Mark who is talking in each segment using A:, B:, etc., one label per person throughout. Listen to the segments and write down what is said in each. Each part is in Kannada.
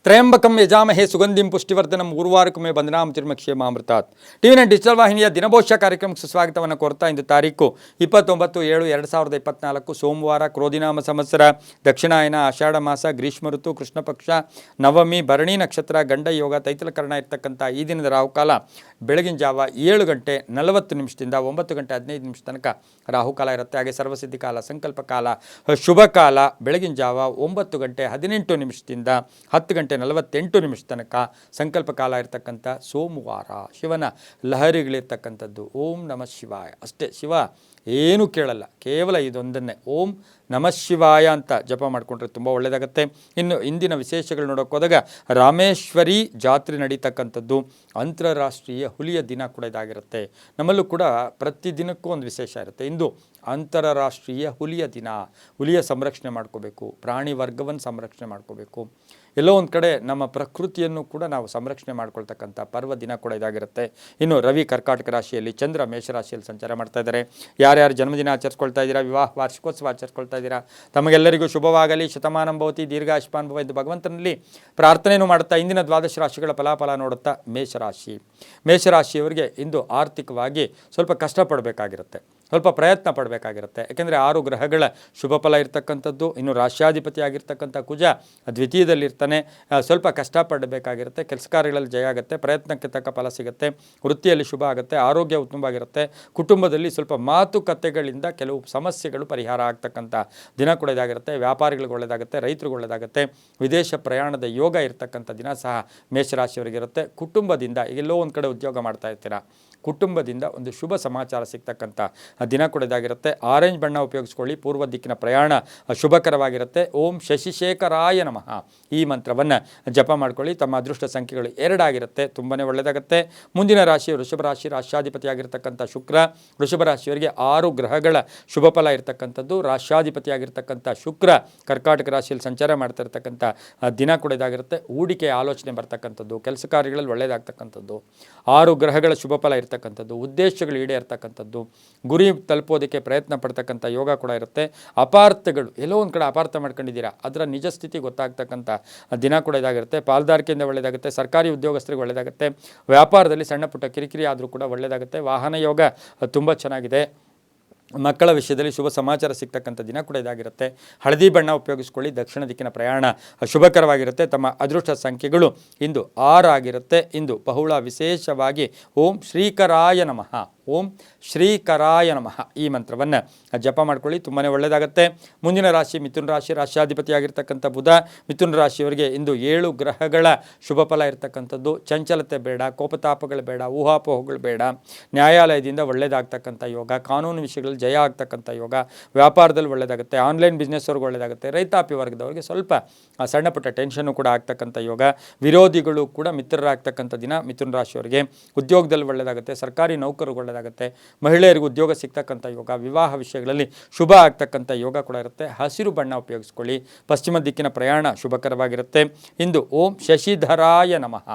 A: ತ್ರಯಂಬಕಂ ಯಜಾಮಹೇ ಸುಗಂಧಿಂ ಪುಷ್ಟಿವರ್ಧನಂ ಊರ್ವಾರಕಮೇ ಬಂಧನಾಂ ತಿರ್ಮಕ್ಷೇಮಾಮೃತಾತ್. ಟಿವಿ9 ಡಿಜಿಟಲ್ ವಾಹಿನಿಯ ದಿನಭೋಷ್ಯ ಕಾರ್ಯಕ್ರಮಕ್ಕೆ ಸುಸ್ವಾಗತವನ್ನು ಕೋರ್ತಾ ಇಂದು ತಾರೀಕು 29/7/2024 ಸೋಮವಾರ, ಕ್ರೋಧಿನಾಮ ಸಂವತ್ಸರ, ದಕ್ಷಿಣಾಯನ, ಆಷಾಢ ಮಾಸ, ಗ್ರೀಷ್ಮ ಋತು, ಕೃಷ್ಣ ಪಕ್ಷ, ನವಮಿ, ಭರಣಿ ನಕ್ಷತ್ರ, ಗಂಡ ಯೋಗ, ತೈತಲಕರಣ ಇರ್ತಕ್ಕಂಥ ಈ ದಿನದ ರಾಹುಕಾಲ ಬೆಳಗಿನ ಜಾವ 7:40 9 ಗಂಟೆ 15 ತನಕ ರಾಹುಕಾಲ ಇರುತ್ತೆ. ಹಾಗೆ ಸರ್ವಸಿದ್ಧಿ ಕಾಲ, ಸಂಕಲ್ಪ ಕಾಲ, ಶುಭ ಕಾಲ ಬೆಳಗಿನ ಜಾವ 9:18 10:48 ತನಕ ಸಂಕಲ್ಪ ಕಾಲ ಇರತಕ್ಕಂಥ ಸೋಮವಾರ. ಶಿವನ ಲಹರಿಗಳಿರ್ತಕ್ಕಂಥದ್ದು. ಓಂ ನಮಃ ಶಿವಾಯ ಅಷ್ಟೇ. ಶಿವ ಏನೂ ಕೇಳಲ್ಲ, ಕೇವಲ ಇದೊಂದನ್ನೇ ಓಂ ನಮಃ ಶಿವಾಯ ಅಂತ ಜಪ ಮಾಡಿಕೊಂಡ್ರೆ ತುಂಬ ಒಳ್ಳೆಯದಾಗತ್ತೆ. ಇನ್ನು ಇಂದಿನ ವಿಶೇಷಗಳು ನೋಡೋಕೆ ಹೋದಾಗ ರಾಮೇಶ್ವರಿ ಜಾತ್ರೆ ನಡೀತಕ್ಕಂಥದ್ದು, ಅಂತಾರಾಷ್ಟ್ರೀಯ ಹುಲಿಯ ದಿನ ಕೂಡ ಇದಾಗಿರುತ್ತೆ. ನಮ್ಮಲ್ಲೂ ಕೂಡ ಪ್ರತಿದಿನಕ್ಕೂ ಒಂದು ವಿಶೇಷ ಇರುತ್ತೆ. ಇಂದು ಅಂತಾರಾಷ್ಟ್ರೀಯ ಹುಲಿಯ ದಿನ. ಹುಲಿಯ ಸಂರಕ್ಷಣೆ ಮಾಡ್ಕೋಬೇಕು, ಪ್ರಾಣಿ ವರ್ಗವನ್ನು ಸಂರಕ್ಷಣೆ ಮಾಡ್ಕೋಬೇಕು. ಎಲ್ಲೋ ಒಂದು ಕಡೆ ನಮ್ಮ ಪ್ರಕೃತಿಯನ್ನು ಕೂಡ ನಾವು ಸಂರಕ್ಷಣೆ ಮಾಡ್ಕೊಳ್ತಕ್ಕಂಥ ಪರ್ವ ದಿನ ಕೂಡ ಇದಾಗಿರುತ್ತೆ. ಇನ್ನು ರವಿ ಕರ್ಕಾಟಕ ರಾಶಿಯಲ್ಲಿ, ಚಂದ್ರ ಮೇಷರಾಶಿಯಲ್ಲಿ ಸಂಚಾರ ಮಾಡ್ತಾ ಇದ್ದಾರೆ. ಯಾರ್ಯಾರು ಜನ್ಮದಿನ ಆಚರಿಸ್ಕೊಳ್ತಾ ಇದ್ದೀರಾ, ವಿವಾಹ ವಾರ್ಷಿಕೋತ್ಸವ ಆಚರಿಸ್ಕೊಳ್ತಾ ಇದ್ದೀರಾ, ತಮಗೆಲ್ಲರಿಗೂ ಶುಭವಾಗಲಿ, ಶತಮಾನಂ ಭವತಿ, ದೀರ್ಘಾಯುಷ್ಮಾನ್ ಭವ ಎಂದು ಭಗವಂತನಲ್ಲಿ ಪ್ರಾರ್ಥನೆಯನ್ನು ಮಾಡುತ್ತಾ ಇಂದಿನ ದ್ವಾದಶ ರಾಶಿಗಳ ಫಲಾಫಲ ನೋಡುತ್ತಾ ಮೇಷರಾಶಿಯವರಿಗೆ ಇಂದು ಆರ್ಥಿಕವಾಗಿ ಸ್ವಲ್ಪ ಕಷ್ಟಪಡಬೇಕಾಗಿರುತ್ತೆ, ಸ್ವಲ್ಪ ಪ್ರಯತ್ನ ಪಡಬೇಕಾಗಿರುತ್ತೆ. ಯಾಕೆಂದರೆ 6 ಗ್ರಹಗಳ ಶುಭ ಫಲ ಇರ್ತಕ್ಕಂಥದ್ದು. ಇನ್ನು ರಾಶ್ಯಾಧಿಪತಿ ಆಗಿರ್ತಕ್ಕಂಥ ಕುಜ ದ್ವಿತೀಯದಲ್ಲಿರ್ತಾನೆ. ಸ್ವಲ್ಪ ಕಷ್ಟಪಡಬೇಕಾಗಿರುತ್ತೆ. ಕೆಲಸ ಕಾರ್ಯಗಳಲ್ಲಿ ಜಯ ಆಗುತ್ತೆ, ಪ್ರಯತ್ನಕ್ಕೆ ತಕ್ಕ ಫಲ ಸಿಗುತ್ತೆ, ವೃತ್ತಿಯಲ್ಲಿ ಶುಭ ಆಗುತ್ತೆ, ಆರೋಗ್ಯ ಉತ್ತಮವಾಗಿರುತ್ತೆ. ಕುಟುಂಬದಲ್ಲಿ ಸ್ವಲ್ಪ ಮಾತುಕತೆಗಳಿಂದ ಕೆಲವು ಸಮಸ್ಯೆಗಳು ಪರಿಹಾರ ಆಗ್ತಕ್ಕಂಥ ದಿನ ಕೂಡ ಇದಾಗಿರುತ್ತೆ. ವ್ಯಾಪಾರಿಗಳಿಗೆ ಒಳ್ಳೆಯದಾಗುತ್ತೆ, ರೈತರಿಗೆ ಒಳ್ಳೆಯದಾಗುತ್ತೆ. ವಿದೇಶ ಪ್ರಯಾಣದ ಯೋಗ ಇರ್ತಕ್ಕಂಥ ದಿನ ಸಹ ಮೇಷರಾಶಿಯವರಿಗಿರುತ್ತೆ. ಕುಟುಂಬದಿಂದ ಎಲ್ಲೋ ಒಂದು ಕಡೆ ಉದ್ಯೋಗ ಮಾಡ್ತಾ ಇರ್ತೀರಾ, ಕುಟುಂಬದಿಂದ ಒಂದು ಶುಭ ಸಮಾಚಾರ ಸಿಗ್ತಕ್ಕಂಥ ದಿನ ಕೂಡ ಇದಾಗಿರುತ್ತೆ. ಆರೆಂಜ್ ಬಣ್ಣ ಉಪಯೋಗಿಸ್ಕೊಳ್ಳಿ. ಪೂರ್ವ ದಿಕ್ಕಿನ ಪ್ರಯಾಣ ಶುಭಕರವಾಗಿರುತ್ತೆ. ಓಂ ಶಶಿಶೇಖರಾಯ ನಮಃ ಈ ಮಂತ್ರವನ್ನು ಜಪ ಮಾಡ್ಕೊಳ್ಳಿ. ತಮ್ಮ ಅದೃಷ್ಟ ಸಂಖ್ಯೆಗಳು 2 ಆಗಿರುತ್ತೆ, ತುಂಬಾ ಒಳ್ಳೆಯದಾಗುತ್ತೆ. ಮುಂದಿನ ರಾಶಿ ವೃಷಭ ರಾಶಿ, ರಾಶ್ಯಾಧಿಪತಿಯಾಗಿರ್ತಕ್ಕಂಥ ಶುಕ್ರ. ವೃಷಭ ರಾಶಿಯವರಿಗೆ 6 ಗ್ರಹಗಳ ಶುಭ ಫಲ ಇರತಕ್ಕಂಥದ್ದು. ರಾಶ್ಯಾಧಿಪತಿಯಾಗಿರ್ತಕ್ಕಂಥ ಶುಕ್ರ ಕರ್ಕಾಟಕ ರಾಶಿಯಲ್ಲಿ ಸಂಚಾರ ಮಾಡ್ತಾ ಇರ್ತಕ್ಕಂಥ ದಿನ ಕೂಡ ಇದಾಗಿರುತ್ತೆ. ಹೂಡಿಕೆ ಆಲೋಚನೆ ಬರ್ತಕ್ಕಂಥದ್ದು, ಕೆಲಸ ಕಾರ್ಯಗಳಲ್ಲಿ ಒಳ್ಳೆಯದಾಗ್ತಕ್ಕಂಥದ್ದು, 6 ಗ್ರಹಗಳ ಶುಭ ಫಲ ಇರ್ತಕ್ಕಂಥದ್ದು, ಉದ್ದೇಶಗಳು ಈಡೇರ್ತಕ್ಕಂಥದ್ದು, ಗುರಿ ತಲುಪೋದಕ್ಕೆ ಪ್ರಯತ್ನ ಪಡ್ತಕ್ಕಂಥ ಯೋಗ ಕೂಡ ಇರುತ್ತೆ. ಅಪಾರ್ಥಗಳು ಎಲ್ಲೋ ಒಂದು ಕಡೆ ಅಪಾರ್ಥ ಮಾಡ್ಕೊಂಡಿದ್ದೀರಾ, ಅದರ ನಿಜ ಸ್ಥಿತಿ ಗೊತ್ತಾಗ್ತಕ್ಕಂಥ ದಿನ ಕೂಡ ಇದಾಗಿರುತ್ತೆ. ಪಾಲ್ದಾರಿಕೆಯಿಂದ ಒಳ್ಳೆಯದಾಗುತ್ತೆ. ಸರ್ಕಾರಿ ಉದ್ಯೋಗಸ್ಥರಿಗೆ ಒಳ್ಳೆಯದಾಗುತ್ತೆ. ವ್ಯಾಪಾರದಲ್ಲಿ ಸಣ್ಣ ಪುಟ್ಟ ಕಿರಿಕಿರಿ ಆದರೂ ಕೂಡ ಒಳ್ಳೆಯದಾಗುತ್ತೆ. ವಾಹನ ಯೋಗ ತುಂಬ ಚೆನ್ನಾಗಿದೆ. ಮಕ್ಕಳ ವಿಷಯದಲ್ಲಿ ಶುಭ ಸಮಾಚಾರ ಸಿಗ್ತಕ್ಕಂಥ ದಿನ ಕೂಡ ಇದಾಗಿರುತ್ತೆ. ಹಳದಿ ಬಣ್ಣ ಉಪಯೋಗಿಸ್ಕೊಳ್ಳಿ. ದಕ್ಷಿಣ ದಿಕ್ಕಿನ ಪ್ರಯಾಣ ಶುಭಕರವಾಗಿರುತ್ತೆ. ತಮ್ಮ ಅದೃಷ್ಟ ಸಂಖ್ಯೆಗಳು ಇಂದು 6 ಆಗಿರುತ್ತೆ. ಇಂದು ಬಹುಳ ವಿಶೇಷವಾಗಿ ಓಂ ಶ್ರೀಕರಾಯ ನಮಃ, ಓಂ ಶ್ರೀಕರಾಯ ನಮಃ ಈ ಮಂತ್ರವನ್ನು ಜಪ ಮಾಡ್ಕೊಳ್ಳಿ, ತುಂಬಾ ಒಳ್ಳೆಯದಾಗುತ್ತೆ. ಮುಂದಿನ ರಾಶಿ ಮಿಥುನ ರಾಶಿ, ರಾಶ್ಯಾಧಿಪತಿಯಾಗಿರ್ತಕ್ಕಂಥ ಬುಧ. ಮಿಥುನ ರಾಶಿಯವರಿಗೆ ಇಂದು 7 ಗ್ರಹಗಳ ಶುಭ ಫಲ ಇರತಕ್ಕಂಥದ್ದು. ಚಂಚಲತೆ ಬೇಡ, ಕೋಪತಾಪಗಳು ಬೇಡ, ಊಹಾಪೋಹಗಳು ಬೇಡ. ನ್ಯಾಯಾಲಯದಿಂದ ಒಳ್ಳೆಯದಾಗ್ತಕ್ಕಂಥ ಯೋಗ, ಕಾನೂನು ವಿಷಯಗಳಲ್ಲಿ ಜಯ ಆಗ್ತಕ್ಕಂಥ ಯೋಗ, ವ್ಯಾಪಾರದಲ್ಲಿ ಒಳ್ಳೆಯದಾಗುತ್ತೆ. ಆನ್ಲೈನ್ ಬಿಸ್ನೆಸ್ವರೆಗೂ ಒಳ್ಳೆಯದಾಗುತ್ತೆ. ರೈತಾಪಿ ವರ್ಗದವರಿಗೆ ಸ್ವಲ್ಪ ಸಣ್ಣ ಪುಟ್ಟ ಟೆನ್ಷನ್ನು ಕೂಡ ಆಗ್ತಕ್ಕಂಥ ಯೋಗ. ವಿರೋಧಿಗಳು ಕೂಡ ಮಿತ್ರರಾಗ್ತಕ್ಕಂಥ ದಿನ ಮಿಥುನ ರಾಶಿಯವರಿಗೆ. ಉದ್ಯೋಗದಲ್ಲಿ ಒಳ್ಳೆಯದಾಗುತ್ತೆ. ಸರ್ಕಾರಿ ನೌಕರರು ಒಳ್ಳೆಯದಾಗುತ್ತೆ. ಮಹಿಳೆಯರಿಗೂ ಉದ್ಯೋಗ ಸಿಗ್ತಕ್ಕಂಥ ಯೋಗ, ವಿವಾಹ ವಿಷಯಗಳಲ್ಲಿ ಶುಭ ಆಗ್ತಕ್ಕಂಥ ಯೋಗ ಕೂಡ ಇರುತ್ತೆ. ಹಸಿರು ಬಣ್ಣ ಉಪಯೋಗಿಸ್ಕೊಳ್ಳಿ. ಪಶ್ಚಿಮ ದಿಕ್ಕಿನ ಪ್ರಯಾಣ ಶುಭಕರವಾಗಿರುತ್ತೆ. ಇಂದು ಓಂ ಶಶಿಧರಾಯ ನಮಃ,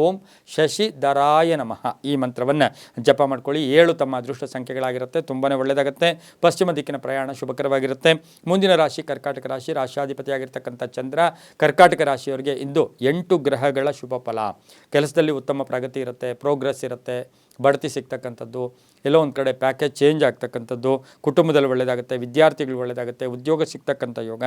A: ಓಂ ಶಶಿಧರಾಯ ನಮಃ ಈ ಮಂತ್ರವನ್ನು ಜಪ ಮಾಡ್ಕೊಳ್ಳಿ. 7 ತಮ್ಮ ಅದೃಷ್ಟ ಸಂಖ್ಯೆಗಳಾಗಿರುತ್ತೆ, ತುಂಬಾ ಒಳ್ಳೆಯದಾಗುತ್ತೆ. ಪಶ್ಚಿಮ ದಿಕ್ಕಿನ ಪ್ರಯಾಣ ಶುಭಕರವಾಗಿರುತ್ತೆ. ಮುಂದಿನ ರಾಶಿ ಕರ್ಕಾಟಕ ರಾಶಿ, ರಾಶ್ಯಾಧಿಪತಿಯಾಗಿರ್ತಕ್ಕಂಥ ಚಂದ್ರ. ಕರ್ಕಾಟಕ ರಾಶಿಯವರಿಗೆ ಇಂದು 8 ಗ್ರಹಗಳ ಶುಭ ಫಲ. ಕೆಲಸದಲ್ಲಿ ಉತ್ತಮ ಪ್ರಗತಿ ಇರುತ್ತೆ, ಪ್ರೋಗ್ರೆಸ್ ಇರುತ್ತೆ, ಬಡ್ತಿ ಸಿಗ್ತಕ್ಕಂಥದ್ದು, ಎಲ್ಲೋ ಒಂದು ಕಡೆ ಪ್ಯಾಕೇಜ್ ಚೇಂಜ್ ಆಗ್ತಕ್ಕಂಥದ್ದು, ಕುಟುಂಬದಲ್ಲಿ ಒಳ್ಳೆಯದಾಗುತ್ತೆ, ವಿದ್ಯಾರ್ಥಿಗಳು ಒಳ್ಳೆಯದಾಗುತ್ತೆ, ಉದ್ಯೋಗ ಸಿಗ್ತಕ್ಕಂಥ ಯೋಗ,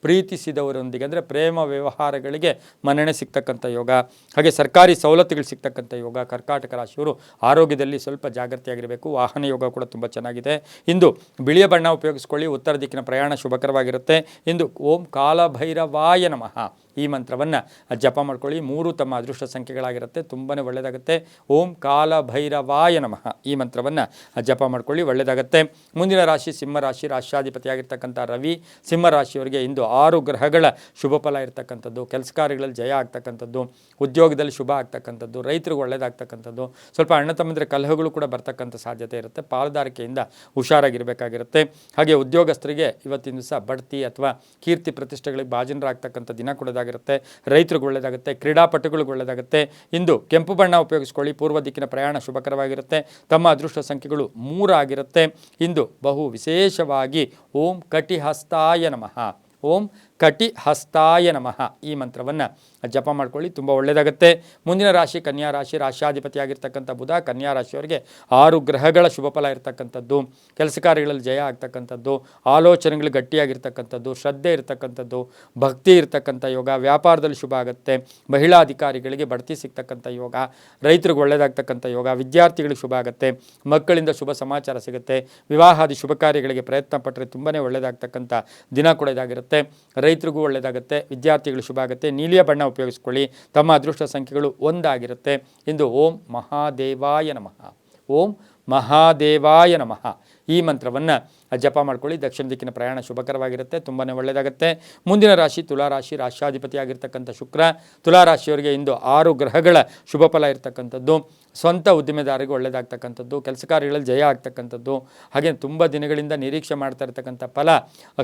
A: ಪ್ರೀತಿಸಿದವರೊಂದಿಗೆ ಅಂದರೆ ಪ್ರೇಮ ವ್ಯವಹಾರಗಳಿಗೆ ಮನ್ನಣೆ ಸಿಗ್ತಕ್ಕಂಥ ಯೋಗ, ಹಾಗೆ ಸರ್ಕಾರಿ ಸವಲತ್ತುಗಳು ಸಿಗ್ತಕ್ಕಂಥ ಯೋಗ. ಕರ್ಕಾಟಕ ರಾಶಿಯವರು ಆರೋಗ್ಯದಲ್ಲಿ ಸ್ವಲ್ಪ ಜಾಗೃತಿಯಾಗಿರಬೇಕು. ವಾಹನ ಯೋಗ ಕೂಡ ತುಂಬ ಚೆನ್ನಾಗಿದೆ. ಇಂದು ಬಿಳಿಯ ಬಣ್ಣ ಉಪಯೋಗಿಸ್ಕೊಳ್ಳಿ. ಉತ್ತರ ದಿಕ್ಕಿನ ಪ್ರಯಾಣ ಶುಭಕರವಾಗಿರುತ್ತೆ. ಇಂದು ಓಂ ಕಾಲಭೈರವಾಯ ನಮಃ ಈ ಮಂತ್ರವನ್ನು ಜಪ ಮಾಡ್ಕೊಳ್ಳಿ. 3 ತಮ್ಮ ಅದೃಷ್ಟ ಸಂಖ್ಯೆಗಳಾಗಿರುತ್ತೆ, ತುಂಬಾ ಒಳ್ಳೆಯದಾಗುತ್ತೆ. ಓಂ ಕಾಲಭೈರವಾಯ ನಮಃ ಈ ಮಂತ್ರವನ್ನು ಜಪ ಮಾಡ್ಕೊಳ್ಳಿ, ಒಳ್ಳೆಯದಾಗುತ್ತೆ. ಮುಂದಿನ ರಾಶಿ ಸಿಂಹರಾಶಿ, ರಾಶ್ಯಾಧಿಪತಿಯಾಗಿರ್ತಕ್ಕಂಥ ರವಿ. ಸಿಂಹರಾಶಿಯವರಿಗೆ ಇಂದು 6 ಗ್ರಹಗಳ ಶುಭ ಫಲ ಇರತಕ್ಕಂಥದ್ದು. ಕೆಲಸ ಕಾರ್ಯಗಳಲ್ಲಿ ಜಯ ಆಗ್ತಕ್ಕಂಥದ್ದು, ಉದ್ಯೋಗದಲ್ಲಿ ಶುಭ ಆಗ್ತಕ್ಕಂಥದ್ದು, ರೈತರಿಗೆ ಒಳ್ಳೆಯದಾಗ್ತಕ್ಕಂಥದ್ದು. ಸ್ವಲ್ಪ ಅಣ್ಣ ತಮ್ಮಂದಿರ ಕಲಹಗಳು ಕೂಡ ಬರ್ತಕ್ಕಂಥ ಸಾಧ್ಯತೆ ಇರುತ್ತೆ. ಪಾಲುದಾರಿಕೆಯಿಂದ ಹುಷಾರಾಗಿರಬೇಕಾಗಿರುತ್ತೆ. ಹಾಗೆ ಉದ್ಯೋಗಸ್ಥರಿಗೆ ಇವತ್ತಿನ ದಿವಸ ಬಡ್ತಿ ಅಥವಾ ಕೀರ್ತಿ ಪ್ರತಿಷ್ಠೆಗಳಿಗೆ ಭಾಜನರಾಗ್ತಕ್ಕಂಥ ದಿನ ಕೂಡ ಇದಾಗಿರುತ್ತೆ. ರೈತರಿಗೆ ಒಳ್ಳೆಯದಾಗುತ್ತೆ. ಕ್ರೀಡಾಪಟುಗಳಿಗೆ ಒಳ್ಳೆಯದಾಗುತ್ತೆ. ಇಂದು ಕೆಂಪು ಬಣ್ಣ ಉಪಯೋಗಿಸ್ಕೊಳ್ಳಿ. ಪೂರ್ವ ದಿಕ್ಕಿನ ಪ್ರಯಾಣ ಶುಭಕರವಾಗಿರುತ್ತೆ. ತಮ್ಮ ಅದೃಷ್ಟ ಸಂಖ್ಯೆಗಳು 3 ಆಗಿರುತ್ತೆ. ಇಂದು ಬಹು ವಿಶೇಷವಾಗಿ ಓಂ ಕಟಿಹಸ್ತಾಯ ನಮಃ, ಓಂ ಕಟಿ ಹಸ್ತಾಯ ನಮಃ ಈ ಮಂತ್ರವನ್ನು ಜಪ ಮಾಡ್ಕೊಳ್ಳಿ, ತುಂಬ ಒಳ್ಳೆಯದಾಗುತ್ತೆ. ಮುಂದಿನ ರಾಶಿ ಕನ್ಯಾ ರಾಶಿ, ರಾಶ್ಯಾಧಿಪತಿಯಾಗಿರ್ತಕ್ಕಂಥ ಬುಧ. ಕನ್ಯಾ ರಾಶಿಯವರಿಗೆ 6 ಗ್ರಹಗಳ ಶುಭ ಫಲ ಇರತಕ್ಕಂಥದ್ದು, ಕೆಲಸ ಕಾರ್ಯಗಳಲ್ಲಿ ಜಯ ಆಗ್ತಕ್ಕಂಥದ್ದು, ಆಲೋಚನೆಗಳು ಗಟ್ಟಿಯಾಗಿರ್ತಕ್ಕಂಥದ್ದು, ಶ್ರದ್ಧೆ ಇರತಕ್ಕಂಥದ್ದು, ಭಕ್ತಿ ಇರತಕ್ಕಂಥ ಯೋಗ, ವ್ಯಾಪಾರದಲ್ಲಿ ಶುಭ ಆಗುತ್ತೆ, ಮಹಿಳಾ ಅಧಿಕಾರಿಗಳಿಗೆ ಬಡ್ತಿ ಸಿಗ್ತಕ್ಕಂಥ ಯೋಗ, ರೈತರಿಗೆ ಒಳ್ಳೆಯದಾಗ್ತಕ್ಕಂಥ ಯೋಗ, ವಿದ್ಯಾರ್ಥಿಗಳಿಗೆ ಶುಭ ಆಗುತ್ತೆ, ಮಕ್ಕಳಿಂದ ಶುಭ ಸಮಾಚಾರ ಸಿಗುತ್ತೆ, ವಿವಾಹಾದಿ ಶುಭ ಕಾರ್ಯಗಳಿಗೆ ಪ್ರಯತ್ನ ಪಟ್ಟರೆ ತುಂಬಾ ಒಳ್ಳೆಯದಾಗ್ತಕ್ಕಂಥ ದಿನ ಕೂಡ ಇದಾಗಿರುತ್ತೆ. ರೈತರಿಗೂ ಒಳ್ಳೆಯದಾಗುತ್ತೆ, ವಿದ್ಯಾರ್ಥಿಗಳು ಶುಭ ಆಗುತ್ತೆ. ನೀಲಿಯ ಬಣ್ಣ ಉಪಯೋಗಿಸ್ಕೊಳ್ಳಿ. ತಮ್ಮ ಅದೃಷ್ಟ ಸಂಖ್ಯೆಗಳು 1 ಆಗಿರುತ್ತೆ. ಇಂದು ಓಂ ಮಹಾದೇವಾಯ ನಮಃ, ಓಂ ಮಹಾದೇವಾಯ ನಮಃ ಈ ಮಂತ್ರವನ್ನು ಜಪ ಮಾಡ್ಕೊಳ್ಳಿ. ದಕ್ಷಿಣ ದಿಕ್ಕಿನ ಪ್ರಯಾಣ ಶುಭಕರವಾಗಿರುತ್ತೆ, ತುಂಬಾ ಒಳ್ಳೆಯದಾಗುತ್ತೆ. ಮುಂದಿನ ರಾಶಿ ತುಲಾರಾಶಿ, ರಾಶ್ಯಾಧಿಪತಿಯಾಗಿರ್ತಕ್ಕಂಥ ಶುಕ್ರ. ತುಲಾರಾಶಿಯವರಿಗೆ ಇಂದು 6 ಗ್ರಹಗಳ ಶುಭ ಫಲ ಇರತಕ್ಕಂಥದ್ದು, ಸ್ವಂತ ಉದ್ದಿಮೆದಾರರಿಗೆ ಒಳ್ಳೆಯದಾಗ್ತಕ್ಕಂಥದ್ದು, ಕೆಲಸ ಕಾರ್ಯಗಳಲ್ಲಿ ಜಯ ಆಗ್ತಕ್ಕಂಥದ್ದು, ಹಾಗೆ ತುಂಬ ದಿನಗಳಿಂದ ನಿರೀಕ್ಷೆ ಮಾಡ್ತಾ ಇರ್ತಕ್ಕಂಥ ಫಲ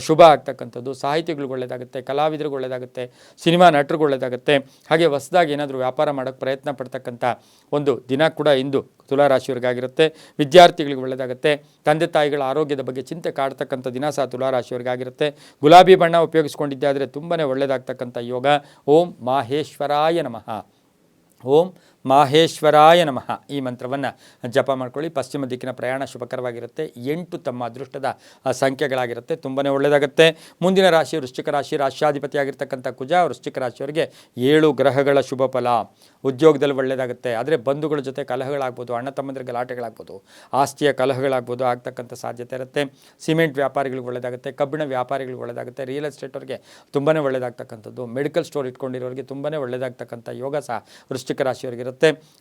A: ಶುಭ ಆಗ್ತಕ್ಕಂಥದ್ದು, ಸಾಹಿತಿಗಳಿಗೆ ಒಳ್ಳೆಯದಾಗುತ್ತೆ, ಕಲಾವಿದರಿಗೆ ಒಳ್ಳೆಯದಾಗುತ್ತೆ, ಸಿನಿಮಾ ನಟರಿಗೆ ಒಳ್ಳೆಯದಾಗುತ್ತೆ, ಹಾಗೆ ಹೊಸದಾಗಿ ಏನಾದರೂ ವ್ಯಾಪಾರ ಮಾಡೋಕ್ಕೆ ಪ್ರಯತ್ನ ಪಡ್ತಕ್ಕಂಥ ಒಂದು ದಿನ ಕೂಡ ಇಂದು ತುಲಾರಾಶಿಯವರಿಗಾಗಿರುತ್ತೆ. ವಿದ್ಯಾರ್ಥಿಗಳಿಗೆ ಒಳ್ಳೆಯದಾಗುತ್ತೆ. ತಂದೆ ತಾಯಿಗಳ ಆರೋಗ್ಯದ ಬಗ್ಗೆ ಚಿಂತೆ ಕಾಡ್ತಕ್ಕಂಥ ದಿನ ಸಹ ತುಲಾರಾಶಿಯವರಿಗಾಗಿರುತ್ತೆ. ಗುಲಾಬಿ ಬಣ್ಣ ಉಪಯೋಗಿಸ್ಕೊಂಡಿದ್ದೆ ಆದರೆ ತುಂಬಾ ಒಳ್ಳೆಯದಾಗ್ತಕ್ಕಂಥ ಯೋಗ. ಓಂ ಮಾಹೇಶ್ವರಾಯ ನಮಃ, ಓಂ ಮಾಹೇಶ್ವರಾಯ ನಮಃ ಈ ಮಂತ್ರವನ್ನು ಜಪ ಮಾಡ್ಕೊಳ್ಳಿ. ಪಶ್ಚಿಮ ದಿಕ್ಕಿನ ಪ್ರಯಾಣ ಶುಭಕರವಾಗಿರುತ್ತೆ. 8 ತಮ್ಮ ಅದೃಷ್ಟದ ಸಂಖ್ಯೆಗಳಾಗಿರುತ್ತೆ, ತುಂಬಾ ಒಳ್ಳೆಯದಾಗುತ್ತೆ. ಮುಂದಿನ ರಾಶಿ ವೃಶ್ಚಿಕ ರಾಶಿ, ರಾಶ್ಯಾಧಿಪತಿಯಾಗಿರ್ತಕ್ಕಂಥ ಕುಜ. ವೃಶ್ಚಿಕ ರಾಶಿಯವರಿಗೆ 7 ಗ್ರಹಗಳ ಶುಭ ಫಲ. ಉದ್ಯೋಗದಲ್ಲಿ ಒಳ್ಳೆಯದಾಗುತ್ತೆ, ಆದರೆ ಬಂಧುಗಳ ಜೊತೆ ಕಲಹಗಳಾಗ್ಬೋದು, ಅಣ್ಣ ತಮ್ಮಂದಿರ ಗಲಾಟೆಗಳಾಗ್ಬೋದು, ಆಸ್ತಿಯ ಕಲಹಗಳಾಗ್ಬೋದು, ಆಗ್ತಕ್ಕಂಥ ಸಾಧ್ಯತೆ ಇರುತ್ತೆ. ಸಿಮೆಂಟ್ ವ್ಯಾಪಾರಿಗಳಿಗೆ ಒಳ್ಳೆಯದಾಗುತ್ತೆ, ಕಬ್ಬಿಣ ವ್ಯಾಪಾರಿಗಳಿಗೆ ಒಳ್ಳೆಯದಾಗುತ್ತೆ, ರಿಯಲ್ ಎಸ್ಟೇಟವ್ರಿಗೆ ತುಂಬಾ ಒಳ್ಳೆಯದಾಗ್ತಕ್ಕಂಥದ್ದು, ಮೆಡಿಕಲ್ ಸ್ಟೋರ್ ಇಟ್ಕೊಂಡಿರೋರಿಗೆ ತುಂಬಾ ಒಳ್ಳೆಯದಾಗ್ತಕ್ಕಂಥ ಯೋಗ ಸಹ ವೃಶ್ಚಿಕ ರಾಶಿಯವರಿಗೆ.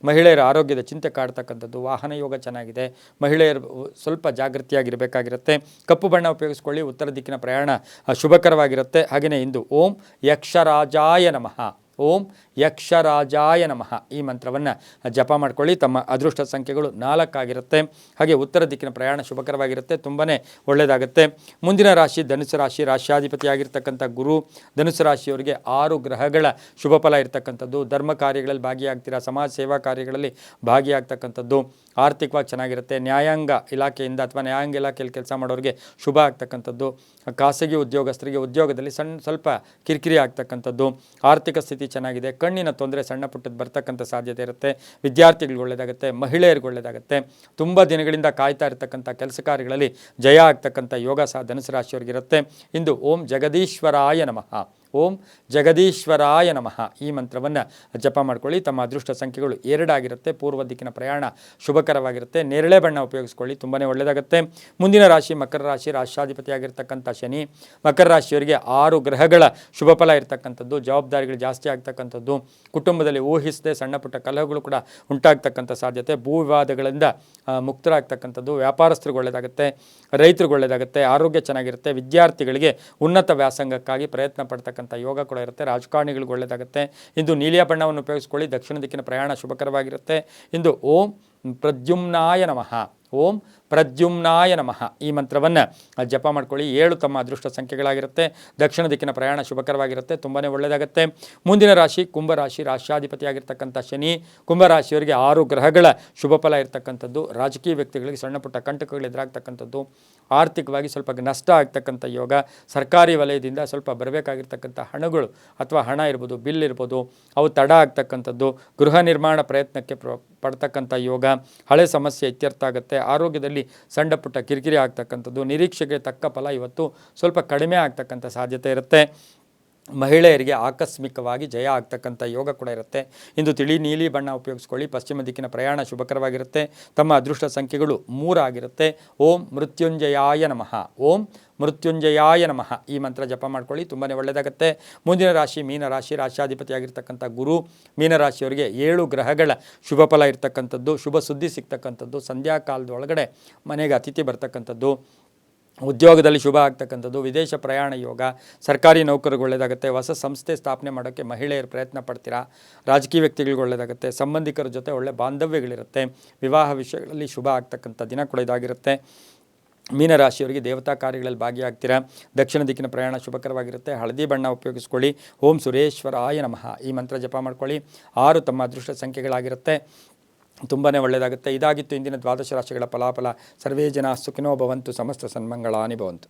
A: ಮಹಿಳೆಯರ ಆರೋಗ್ಯದ ಚಿಂತೆ ಕಾಡ್ತಕ್ಕಂಥದ್ದು, ವಾಹನ ಯೋಗ ಚೆನ್ನಾಗಿದೆ, ಮಹಿಳೆಯರು ಸ್ವಲ್ಪ ಜಾಗೃತಿಯಾಗಿರಬೇಕಾಗಿರುತ್ತೆ. ಕಪ್ಪು ಬಣ್ಣ ಉಪಯೋಗಿಸ್ಕೊಳ್ಳಿ. ಉತ್ತರ ದಿಕ್ಕಿನ ಪ್ರಯಾಣ ಶುಭಕರವಾಗಿರುತ್ತೆ. ಹಾಗೆಯೇ ಇಂದು ಓಂ ಯಕ್ಷರಾಜಾಯ ನಮಃ, ಓಂ ಯಕ್ಷರಾಜಾಯ ನಮಃ ಈ ಮಂತ್ರವನ್ನು ಜಪ ಮಾಡ್ಕೊಳ್ಳಿ. ತಮ್ಮ ಅದೃಷ್ಟ ಸಂಖ್ಯೆಗಳು 4 ಆಗಿರುತ್ತೆ. ಹಾಗೆ ಉತ್ತರ ದಿಕ್ಕಿನ ಪ್ರಯಾಣ ಶುಭಕರವಾಗಿರುತ್ತೆ, ತುಂಬಾ ಒಳ್ಳೆಯದಾಗುತ್ತೆ. ಮುಂದಿನ ರಾಶಿ ಧನುಸು ರಾಶಿ, ರಾಶ್ಯಾಧಿಪತಿಯಾಗಿರ್ತಕ್ಕಂಥ ಗುರು. ಧನುಸು ರಾಶಿಯವರಿಗೆ 6 ಗ್ರಹಗಳ ಶುಭ ಫಲ ಇರತಕ್ಕಂಥದ್ದು, ಧರ್ಮ ಕಾರ್ಯಗಳಲ್ಲಿ ಭಾಗಿಯಾಗ್ತೀರಾ, ಸಮಾಜ ಸೇವಾ ಕಾರ್ಯಗಳಲ್ಲಿ ಭಾಗಿಯಾಗ್ತಕ್ಕಂಥದ್ದು, ಆರ್ಥಿಕವಾಗಿ ಚೆನ್ನಾಗಿರುತ್ತೆ. ನ್ಯಾಯಾಂಗ ಇಲಾಖೆಯಿಂದ ಅಥವಾ ನ್ಯಾಯಾಂಗ ಇಲಾಖೆಯಲ್ಲಿ ಕೆಲಸ ಮಾಡೋರಿಗೆ ಶುಭ ಆಗ್ತಕ್ಕಂಥದ್ದು, ಖಾಸಗಿ ಉದ್ಯೋಗಸ್ಥರಿಗೆ ಉದ್ಯೋಗದಲ್ಲಿ ಸ್ವಲ್ಪ ಕಿರಿಕಿರಿ ಆಗ್ತಕ್ಕಂಥದ್ದು, ಆರ್ಥಿಕ ಸ್ಥಿತಿ ಚೆನ್ನಾಗಿದೆ. ಕಣ್ಣಿನ ತೊಂದರೆ ಸಣ್ಣ ಪುಟ್ಟದ್ದು ಬರ್ತಕ್ಕಂಥ ಸಾಧ್ಯತೆ ಇರುತ್ತೆ. ವಿದ್ಯಾರ್ಥಿಗಳಿಗೆ ಒಳ್ಳೆಯದಾಗುತ್ತೆ, ಮಹಿಳೆಯರಿಗೆ ಒಳ್ಳೆಯದಾಗುತ್ತೆ. ತುಂಬ ದಿನಗಳಿಂದ ಕಾಯ್ತಾ ಇರತಕ್ಕಂಥ ಕೆಲಸ ಕಾರ್ಯಗಳಲ್ಲಿ ಜಯ ಆಗ್ತಕ್ಕಂಥ ಯೋಗ ಸಹ ಧನುಸು ರಾಶಿಯವರಿಗಿರುತ್ತೆ. ಇಂದು ಓಂ ಜಗದೀಶ್ವರಾಯ ನಮಃ, ಓಂ ಜಗದೀಶ್ವರಾಯ ನಮಃ ಈ ಮಂತ್ರವನ್ನು ಜಪ ಮಾಡ್ಕೊಳ್ಳಿ. ತಮ್ಮ ಅದೃಷ್ಟ ಸಂಖ್ಯೆಗಳು 2 ಆಗಿರುತ್ತೆ. ಪೂರ್ವ ದಿಕ್ಕಿನ ಪ್ರಯಾಣ ಶುಭಕರವಾಗಿರುತ್ತೆ. ನೇರಳೆ ಬಣ್ಣ ಉಪಯೋಗಿಸ್ಕೊಳ್ಳಿ, ತುಂಬಾ ಒಳ್ಳೆಯದಾಗುತ್ತೆ. ಮುಂದಿನ ರಾಶಿ ಮಕರ ರಾಶಿ, ರಾಶ್ಯಾಧಿಪತಿಯಾಗಿರ್ತಕ್ಕಂಥ ಶನಿ. ಮಕರ ರಾಶಿಯವರಿಗೆ 6 ಗ್ರಹಗಳ ಶುಭ ಫಲ ಇರತಕ್ಕಂಥದ್ದು, ಜವಾಬ್ದಾರಿಗಳು ಜಾಸ್ತಿ ಆಗ್ತಕ್ಕಂಥದ್ದು, ಕುಟುಂಬದಲ್ಲಿ ಊಹಿಸದೆ ಸಣ್ಣ ಪುಟ್ಟ ಕಲಹಗಳು ಕೂಡ ಉಂಟಾಗ್ತಕ್ಕಂಥ ಸಾಧ್ಯತೆ, ಭೂ ವಿವಾದಗಳಿಂದ ಮುಕ್ತರಾಗ್ತಕ್ಕಂಥದ್ದು, ವ್ಯಾಪಾರಸ್ಥರಿಗೆ ಒಳ್ಳೆಯದಾಗುತ್ತೆ, ರೈತರಿಗೆ ಒಳ್ಳೆಯದಾಗುತ್ತೆ, ಆರೋಗ್ಯ ಚೆನ್ನಾಗಿರುತ್ತೆ. ವಿದ್ಯಾರ್ಥಿಗಳಿಗೆ ಉನ್ನತ ವ್ಯಾಸಂಗಕ್ಕಾಗಿ ಪ್ರಯತ್ನ ಪಡ್ತಕ್ಕಂಥ ಯೋಗ ಕೂಡ ಇರುತ್ತೆ. ರಾಜಕಾರಣಿಗಳಿಗೆ ಒಳ್ಳೆಯದಾಗುತ್ತೆ. ಇಂದು ನೀಲಿಯ ಬಣ್ಣವನ್ನು ಉಪಯೋಗಿಸ್ಕೊಳ್ಳಿ. ದಕ್ಷಿಣ ದಿಕ್ಕಿನ ಪ್ರಯಾಣ ಶುಭಕರವಾಗಿರುತ್ತೆ. ಇಂದು ಓಂ ಪ್ರದ್ಯುಮ್ನಾಯ ನಮಃ, ಓಂ ಪ್ರದ್ಯುಮ್ನಾಯ ನಮಃ ಈ ಮಂತ್ರವನ್ನು ಜಪ ಮಾಡ್ಕೊಳ್ಳಿ. 7 ತಮ್ಮ ಅದೃಷ್ಟ ಸಂಖ್ಯೆಗಳಾಗಿರುತ್ತೆ. ದಕ್ಷಿಣ ದಿಕ್ಕಿನ ಪ್ರಯಾಣ ಶುಭಕರವಾಗಿರುತ್ತೆ, ತುಂಬಾ ಒಳ್ಳೆಯದಾಗುತ್ತೆ. ಮುಂದಿನ ರಾಶಿ ಕುಂಭರಾಶಿ, ರಾಶ್ಯಾಧಿಪತಿಯಾಗಿರ್ತಕ್ಕಂಥ ಶನಿ. ಕುಂಭರಾಶಿಯವರಿಗೆ 6 ಗ್ರಹಗಳ ಶುಭ ಫಲ ಇರತಕ್ಕಂಥದ್ದು, ರಾಜಕೀಯ ವ್ಯಕ್ತಿಗಳಿಗೆ ಸಣ್ಣ ಪುಟ್ಟ ಕಂಟಕಗಳು ಎದುರಾಗ್ತಕ್ಕಂಥದ್ದು, ಆರ್ಥಿಕವಾಗಿ ಸ್ವಲ್ಪ ನಷ್ಟ ಆಗ್ತಕ್ಕಂಥ ಯೋಗ, ಸರ್ಕಾರಿ ವಲಯದಿಂದ ಸ್ವಲ್ಪ ಬರಬೇಕಾಗಿರ್ತಕ್ಕಂಥ ಹಣಗಳು ಅಥವಾ ಹಣ ಇರ್ಬೋದು, ಬಿಲ್ ಇರ್ಬೋದು, ಅವು ತಡ ಆಗ್ತಕ್ಕಂಥದ್ದು, ಗೃಹ ನಿರ್ಮಾಣ ಪ್ರಯತ್ನಕ್ಕೆ ಪಡ್ತಕ್ಕಂಥ ಯೋಗ, ಹಳೆ ಸಮಸ್ಯೆ ಇತ್ಯರ್ಥ ಆಗುತ್ತೆ. ಆರೋಗ್ಯದಲ್ಲಿ ಸಣ್ಣ ಪುಟ್ಟ ಕಿರಿಕಿರಿ ಆಗ್ತಕ್ಕಂಥದ್ದು, ನಿರೀಕ್ಷೆಗೆ ತಕ್ಕ ಫಲ ಇವತ್ತು ಸ್ವಲ್ಪ ಕಡಿಮೆ ಆಗ್ತಕ್ಕಂಥ ಸಾಧ್ಯತೆ ಇರುತ್ತೆ. ಮಹಿಳೆಯರಿಗೆ ಆಕಸ್ಮಿಕವಾಗಿ ಜಯ ಆಗ್ತಕ್ಕಂಥ ಯೋಗ ಕೂಡ ಇರುತ್ತೆ. ಇಂದು ತಿಳಿ ನೀಲಿ ಬಣ್ಣ ಉಪಯೋಗಿಸ್ಕೊಳ್ಳಿ. ಪಶ್ಚಿಮ ದಿಕ್ಕಿನ ಪ್ರಯಾಣ ಶುಭಕರವಾಗಿರುತ್ತೆ. ತಮ್ಮ ಅದೃಷ್ಟ ಸಂಖ್ಯೆಗಳು 3 ಆಗಿರುತ್ತೆ. ಓಂ ಮೃತ್ಯುಂಜಯಾಯ ನಮಃ, ಓಂ ಮೃತ್ಯುಂಜಯಾಯ ನಮಃ ಈ ಮಂತ್ರ ಜಪ ಮಾಡ್ಕೊಳ್ಳಿ, ತುಂಬಾ ಒಳ್ಳೆಯದಾಗುತ್ತೆ. ಮುಂದಿನ ರಾಶಿ ಮೀನರಾಶಿ, ರಾಶ್ಯಾಧಿಪತಿಯಾಗಿರ್ತಕ್ಕಂಥ ಗುರು. ಮೀನರಾಶಿಯವರಿಗೆ 7 ಗ್ರಹಗಳ ಶುಭ ಫಲ ಇರ್ತಕ್ಕಂಥದ್ದು, ಶುಭ ಸುದ್ದಿ ಸಿಗ್ತಕ್ಕಂಥದ್ದು, ಸಂಧ್ಯಾಕಾಲದ ಒಳಗಡೆ ಮನೆಗೆ ಅತಿಥಿ ಬರ್ತಕ್ಕಂಥದ್ದು, ಉದ್ಯೋಗದಲ್ಲಿ ಶುಭ ಆಗ್ತಕ್ಕಂಥದ್ದು, ವಿದೇಶ ಪ್ರಯಾಣ ಯೋಗ, ಸರ್ಕಾರಿ ನೌಕರಿಗೆ ಒಳ್ಳೆಯದಾಗುತ್ತೆ. ಹೊಸ ಸಂಸ್ಥೆ ಸ್ಥಾಪನೆ ಮಾಡೋಕ್ಕೆ ಮಹಿಳೆಯರು ಪ್ರಯತ್ನ ಪಡ್ತೀರಾ. ರಾಜಕೀಯ ವ್ಯಕ್ತಿಗಳಿಗೆ ಒಳ್ಳೆಯದಾಗುತ್ತೆ. ಸಂಬಂಧಿಕರ ಜೊತೆ ಒಳ್ಳೆ ಬಾಂಧವ್ಯಗಳಿರುತ್ತೆ. ವಿವಾಹ ವಿಷಯಗಳಲ್ಲಿ ಶುಭ ಆಗ್ತಕ್ಕಂಥ ದಿನ ಕೂಡ ಇದಾಗಿರುತ್ತೆ. ಮೀನರಾಶಿಯವರಿಗೆ ದೇವತಾ ಕಾರ್ಯಗಳಲ್ಲಿ ಭಾಗಿಯಾಗ್ತೀರಾ. ದಕ್ಷಿಣ ದಿಕ್ಕಿನ ಪ್ರಯಾಣ ಶುಭಕರವಾಗಿರುತ್ತೆ. ಹಳದಿ ಬಣ್ಣ ಉಪಯೋಗಿಸ್ಕೊಳ್ಳಿ. ಓಂ ಸುರೇಶ್ವರಾಯ ನಮಃ ಈ ಮಂತ್ರ ಜಪ ಮಾಡ್ಕೊಳ್ಳಿ. 6 ತಮ್ಮ ಅದೃಷ್ಟ ಸಂಖ್ಯೆಗಳಾಗಿರುತ್ತೆ, ತುಂಬಾ ಒಳ್ಳೆಯದಾಗುತ್ತೆ. ಇದಾಗಿತ್ತು ಇಂದಿನ ದ್ವಾದಶ ರಾಶಿಗಳ ಫಲಾಫಲ. ಸರ್ವೇ ಜನ ಸುಖಿನೋ ಭವಂತು, ಸಮಸ್ತ ಸನ್ಮಂಗಳಾನಿ ಭವಂತು.